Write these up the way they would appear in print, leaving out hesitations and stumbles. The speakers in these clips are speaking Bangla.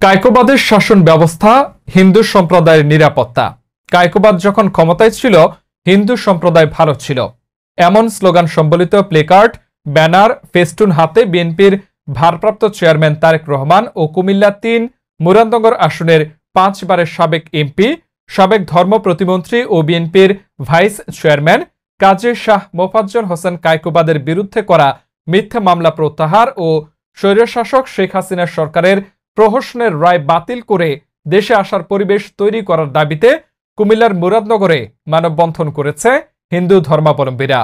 কায়কোবাদের শাসন ব্যবস্থা, হিন্দু সম্প্রদায়ের নিরাপত্তা। কায়কোবাদ যখন ক্ষমতায় ছিল, হিন্দু সম্প্রদায় ভালো ছিল, এমন স্লোগান সম্বলিত প্লেকার্ড, ব্যানার, ফেস্টুন হাতে বিএনপির ভারপ্রাপ্ত চেয়ারম্যান তারেক রহমান ও কুমিল্লা ৩ মুরাদনগর আসনের ৫ বারের সাবেক এমপি, সাবেক ধর্ম প্রতিমন্ত্রী ও বিএনপির ভাইস চেয়ারম্যান কাজী শাহ মোফাজ্জল হোসেন কায়কোবাদের বিরুদ্ধে করা মিথ্যা মামলা প্রত্যাহার ও স্বৈরশাসক শেখ হাসিনা সরকারের প্রহসনের রায় বাতিল করে দেশে আসার পরিবেশ তৈরি করার দাবিতে কুমিল্লার মুরাদনগরে মানববন্ধন করেছে হিন্দু ধর্মাবলম্বীরা।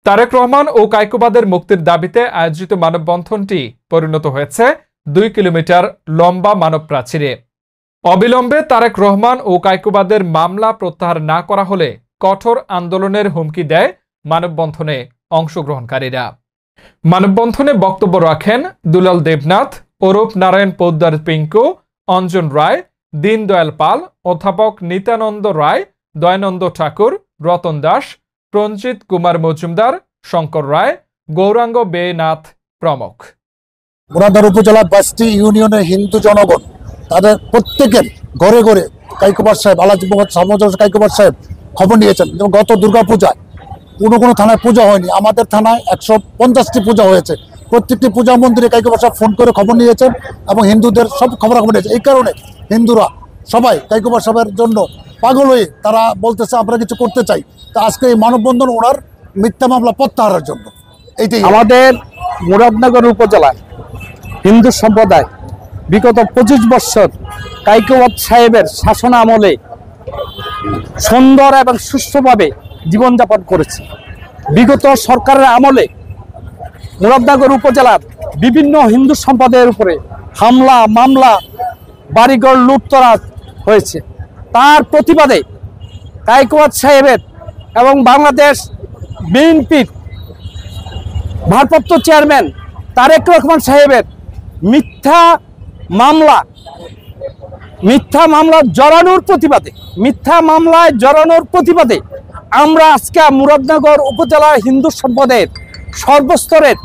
তারেক রহমান ও কায়কোবাদের মুক্তির দাবিতে আয়োজিত মানববন্ধনটি পরিণত হয়েছে ২ কিলোমিটার লম্বা মানব প্রাচীরে। অবিলম্বে তারেক রহমান ও কায়কোবাদের মামলা প্রত্যাহার না করা হলে কঠোর আন্দোলনের হুমকি দেয় মানববন্ধনে অংশগ্রহণকারীরা। মানববন্ধনে বক্তব্য রাখেন দুলাল দেবনাথ, অরূপ নারায়ণ পোদ্দার পিঙ্কু, অঞ্জন রায়, দীনদয়াল পাল, অধ্যাপক নিত্যানন্দ রায়, দয়ানন্দ ঠাকুর, রতন দাস, প্রঞ্জিত কুমার মজুমদার, শঙ্কর রায়, গৌরাঙ্গ বেনাথ প্রমুখ। মুরাদনগর উপজেলার ৫টি ইউনিয়নের হিন্দু জনগণ তাদের প্রত্যেকের ঘরে ঘরে কায়কোবাদ সাহেব, আলাজি কায়কোবাদ সাহেব খবর নিয়েছেন। যেমন গত দুর্গাপূজায় কোনো থানায় পূজা হয়নি, আমাদের থানায় ১৫০টি পূজা হয়েছে। প্রত্যেকটি পূজা মন্দিরে কায়কোবাদ সাহেব ফোন করে খবর নিয়েছেন এবং হিন্দুদের সব খবর নিয়েছে। এই কারণে হিন্দুরা সবাই কায়কোবাদ সাহেবের জন্য পাগল হয়ে তারা বলতেছে আমরা কিছু করতে চাই। তা আজকে এই মানববন্ধন ওনার মিথ্যা মামলা প্রত্যাহারের জন্য। এইটাই আমাদের মুরাদনগর উপজেলায় হিন্দু সম্প্রদায় বিগত ২৫ বছর কায়কোবাদ সাহেবের শাসন আমলে সুন্দর এবং সুষ্ঠুভাবে জীবনযাপন করেছে। বিগত সরকারের আমলে মুরাদনগর উপজেলার বিভিন্ন হিন্দু সম্প্রদায়ের উপরে হামলা, মামলা, বাড়িঘর লুটতরাজ হয়েছে। তার প্রতিবাদে কায়কোবাদ সাহেবের এবং বাংলাদেশ বিএনপির ভারপ্রাপ্ত চেয়ারম্যান তারেক রহমান সাহেবের মিথ্যা মামলায় জড়ানোর প্রতিবাদে আমরা আজকে মুরাদনগর উপজেলার হিন্দু সম্প্রদায়ের সর্বস্তরের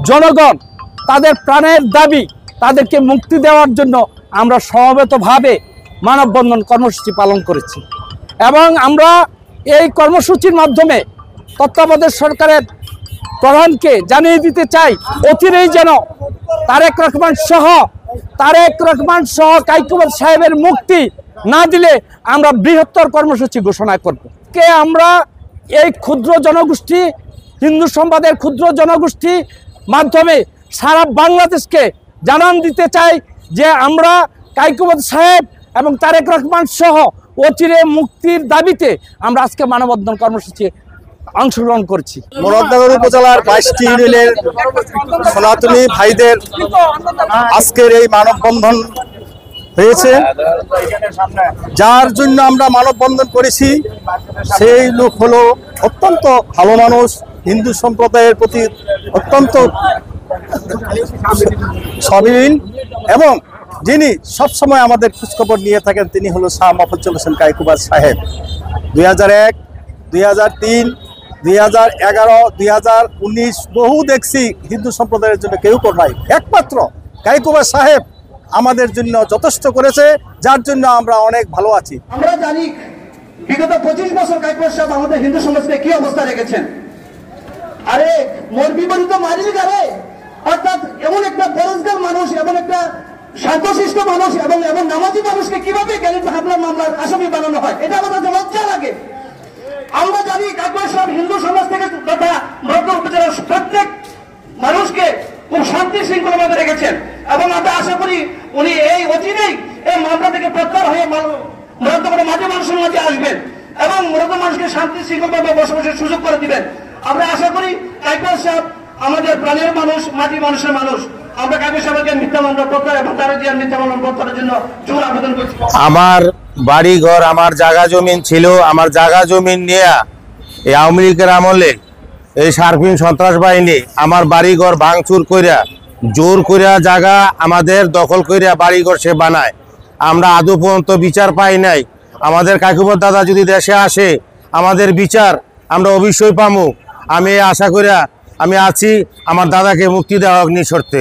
জনগণ তাদের প্রাণের দাবি, তাদেরকে মুক্তি দেওয়ার জন্য আমরা সমবেতভাবে মানববন্ধন কর্মসূচি পালন করেছি এবং আমরা এই কর্মসূচির মাধ্যমে তত্ত্বাবধায়ক সরকারের প্রধানকে জানিয়ে দিতে চাই অচিরেই যেন তারেক রহমান সহ কায়কোবাদ সাহেবের মুক্তি না দিলে আমরা বৃহত্তর কর্মসূচি ঘোষণা করব। আমরা এই ক্ষুদ্র জনগোষ্ঠী, হিন্দু সম্প্রদায়ের ক্ষুদ্র জনগোষ্ঠী মাধ্যমে সারা বাংলাদেশকে জানান দিতে চাই যে আমরা কায়কোবাদ সাহেব এবং তারেক রহমান সহ অচিরে মুক্তির দাবিতে আমরা আজকে মানববন্ধন কর্মসূচি অংশগ্রহণ করছি। মুরাদনগর উপজেলার ২২টি ইউনিয়নের সনাতনী ভাইদের আজকের এই মানববন্ধন হয়েছে, যার জন্য আমরা মানববন্ধন করেছি সেই লোক হলো অত্যন্ত ভালো মানুষ, হিন্দু সম্প্রদায়ের প্রতি অত্যন্ত সবিলীন এবং যিনি সবসময় আমাদের খোঁজখবর নিয়ে থাকেন তিনি হলো শাহ মোফাজ্জল হোসেন কায়কোবাদ সাহেব। ২০০১, ২০০৩, ২০১১, ২০১৯ বহু দেখছি হিন্দু সম্প্রদায়ের জন্য কেউ নাই, একমাত্র কায়কোবাদ সাহেব আমাদের জন্য যথেষ্ট করেছে, যার জন্য আমরা অনেক ভালো আছি। আমরা জানি বিগত ২৫ বছর কায়কোবাদ সাহেব আমাদের হিন্দু সমাজকে কি অবস্থা রেখেছেন। আরে মোর বিপরীত মারিল গারে, অর্থাৎ এমন একটা বেরোজগার মানুষ, এমন একটা শান্তশিষ্ট মানুষ এবং এমন নামাজি মানুষকে কিভাবে গ্যালেন্ট হামলার মামলার আসামি বানানো হয়, এটা আমাদের লজ্জা লাগে। আমরা জানি কায়কোবাদ সাহেব হিন্দু সমাজ থেকে তথা মুরাদনগর উপজেলার প্রত্যেক মানুষকে খুব শান্তি শৃঙ্খলাভাবে রেখেছেন এবং আমরা আশা করি উনি এই অচিরেই এই মামলা থেকে প্রত্যাহার হয়ে মুরাদনগরের মাঝে মানুষের মাঝে আসবেন এবং মুরাদনগর মানুষকে শান্তি শৃঙ্খলাভাবে বসবাসের সুযোগ করে দিবেন। আমরা আশা করি কায়কোবাদ সাহেব আমাদের প্রাণের মানুষ, মাটি মানুষের মানুষ। আমরা কায়কোবাদ সাহেবকে মিথ্যা মামলা প্রত্যাহার এবং তার মিথ্যা মামলা প্রত্যাহারের জন্য জোর আবেদন করছি। আমার বাড়ি ঘর, আমার জায়গা জমিন ছিল, আমার জায়গা জমিন নিয়ে এই আওয়ামী লীগের আমলে এই সার্ফিং সন্ত্রাস বাহিনী আমার বাড়িঘর ভাঙচুর কইরা জোর কইরা জায়গা আমাদের দখল কইরা বাড়িঘর সে বানায়। আমরা আদৌ পর্যন্ত বিচার পাই নাই। আমাদের কায়কোবাদ দাদা যদি দেশে আসে আমাদের বিচার আমরা অবশ্যই পামু। আমি আশা কইরা আমি আছি আমার দাদাকে মুক্তি দেওয়া নিঃশর্তে।